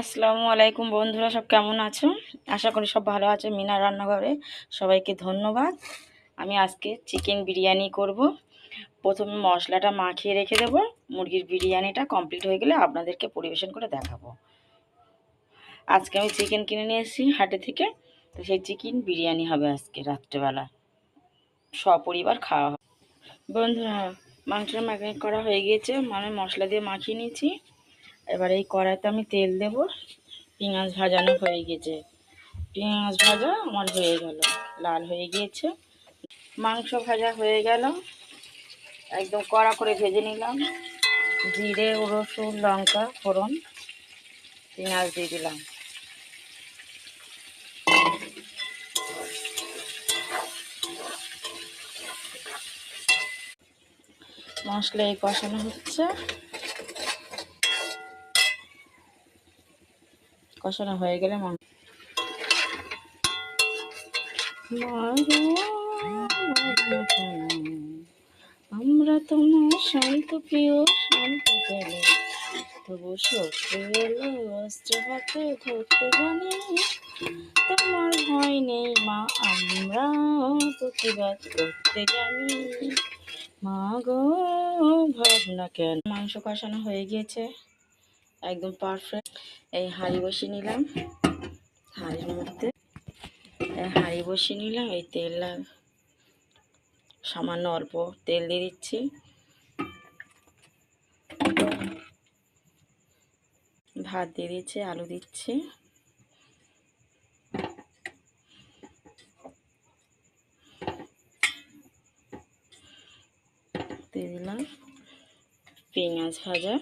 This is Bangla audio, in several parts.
আসসালামু আলাইকুম বন্ধুরা, সব কেমন আছো? আশা করি সব ভালো আছে। মিনা রান্নাঘরে সবাইকে ধন্যবাদ। আমি আজকে চিকেন বিরিয়ানি করব। প্রথমে মশলাটা মাখিয়ে রেখে দেবো। মুরগির বিরিয়ানিটা কমপ্লিট হয়ে গেলে আপনাদেরকে পরিবেশন করে দেখাবো। আজকে আমি চিকেন কিনে নিয়ে এসেছি হাটে থেকে, তো সেই চিকেন বিরিয়ানি হবে আজকে রাত্রেবেলা, সপরিবার খাওয়া হবে। বন্ধুরা, মাংসটা ম্যারিনেট করা হয়ে গিয়েছে, মানে মশলা দিয়ে মাখিয়ে নিয়েছি। এবার এই কড়াইতে আমি তেল দেবো। পেঁয়াজ ভাজানো হয়ে গেছে, পেঁয়াজ ভাজা আমার হয়ে গেল, লাল হয়ে গিয়েছে। মাংস ভাজা হয়ে গেল, একদম কড়া করে ভেজে নিলাম। জিরে রসুন লঙ্কা ফোড়ন, পেঁয়াজ দিয়ে দিলাম। মশলা এই কষানো হচ্ছে, কষানো হয়ে গেলে আমরা তোমার শান্ত প্রিয় শান্ত গেলে, তবু শত্রু এলো অস্ত্র হাতে ধরতে জানি। তোমার ভয় নেই মা, আমরা প্রতিবাদ করতে জানি। মা গো, ভাবনা কেন। মাংস কষানো হয়ে গিয়েছে, একদম পারফেক্ট। এই হাঁড়ি বসিয়ে নিলাম, হাঁড়ির মধ্যে এই তেল সামান্য অল্প তেল দিয়ে দিচ্ছি। ভাত দিয়ে দিচ্ছি, আলু দিচ্ছি, দিয়ে দিলাম পেঁয়াজ ভাজা,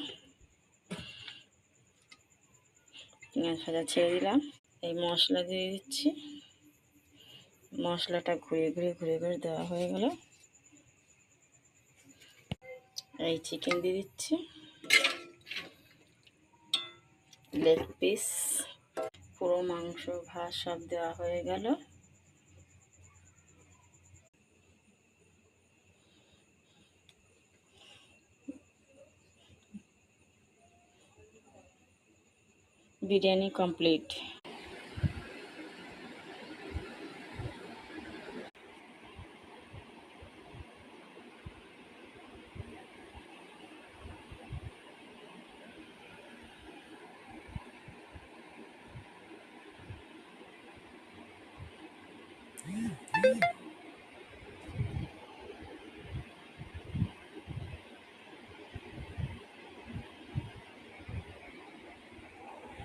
ছেড়ে দিলাম। এই মশলা দিয়ে দিচ্ছি, মশলাটা ঘুরে ঘুরে দেওয়া হয়ে গেল। এই চিকেন দিয়ে দিচ্ছি, লেগ পিস, পুরো মাংস ভাত সব দেওয়া হয়ে গেল। বিরিয়ানি কমপ্লিট।